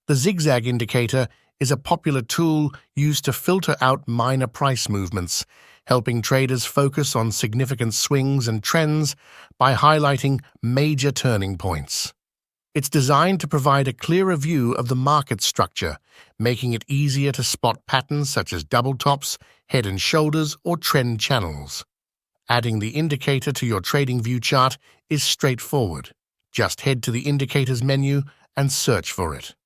The zigzag indicator is a popular tool used to filter out minor price movements, helping traders focus on significant swings and trends by highlighting major turning points. It's designed to provide a clearer view of the market structure, making it easier to spot patterns such as double tops, head and shoulders, or trend channels. Adding the indicator to your TradingView chart is straightforward. Just head to the Indicators menu and search for it.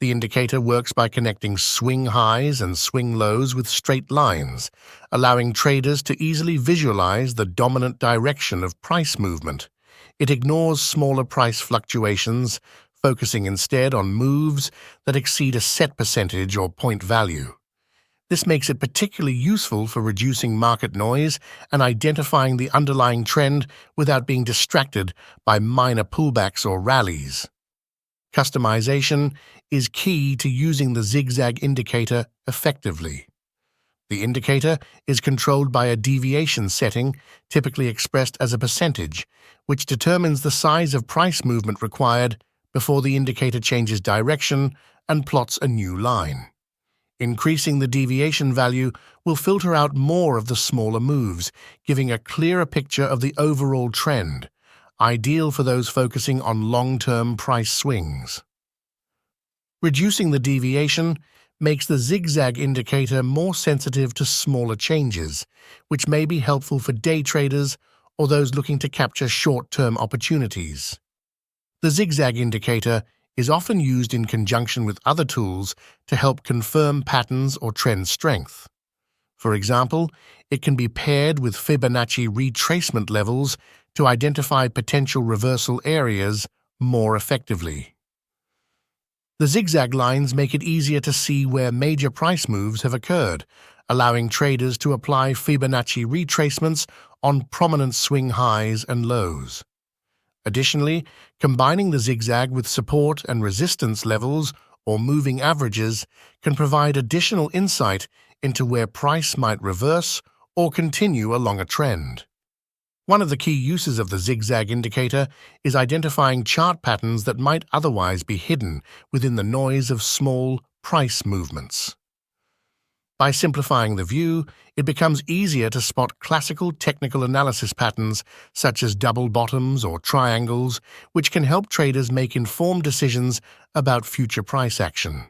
The indicator works by connecting swing highs and swing lows with straight lines, allowing traders to easily visualize the dominant direction of price movement. It ignores smaller price fluctuations, focusing instead on moves that exceed a set percentage or point value. This makes it particularly useful for reducing market noise and identifying the underlying trend without being distracted by minor pullbacks or rallies. Customization is key to using the zigzag indicator effectively. The indicator is controlled by a deviation setting, typically expressed as a percentage, which determines the size of price movement required before the indicator changes direction and plots a new line. Increasing the deviation value will filter out more of the smaller moves, giving a clearer picture of the overall trend, ideal for those focusing on long-term price swings. Reducing the deviation makes the zigzag indicator more sensitive to smaller changes, which may be helpful for day traders or those looking to capture short-term opportunities. The zigzag indicator is often used in conjunction with other tools to help confirm patterns or trend strength. For example, it can be paired with Fibonacci retracement levels to identify potential reversal areas more effectively. The zigzag lines make it easier to see where major price moves have occurred, allowing traders to apply Fibonacci retracements on prominent swing highs and lows. Additionally, combining the zigzag with support and resistance levels or moving averages can provide additional insight into where price might reverse or continue along a trend. One of the key uses of the zigzag indicator is identifying chart patterns that might otherwise be hidden within the noise of small price movements. By simplifying the view, it becomes easier to spot classical technical analysis patterns such as double bottoms or triangles, which can help traders make informed decisions about future price action.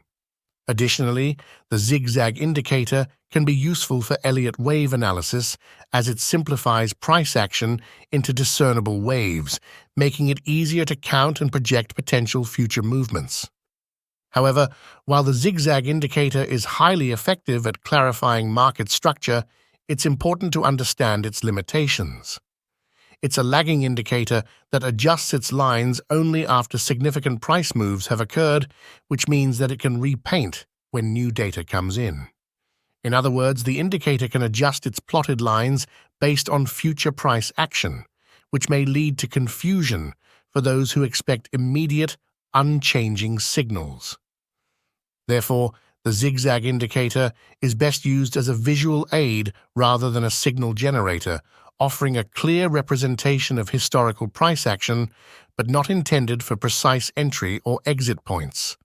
Additionally, the zigzag indicator can be useful for Elliott wave analysis as it simplifies price action into discernible waves, making it easier to count and project potential future movements. However, while the zigzag indicator is highly effective at clarifying market structure, it's important to understand its limitations. It's a lagging indicator that adjusts its lines only after significant price moves have occurred, which means that it can repaint when new data comes in. In other words, the indicator can adjust its plotted lines based on future price action, which may lead to confusion for those who expect immediate, unchanging signals. Therefore, the zigzag indicator is best used as a visual aid rather than a signal generator, offering a clear representation of historical price action, but not intended for precise entry or exit points.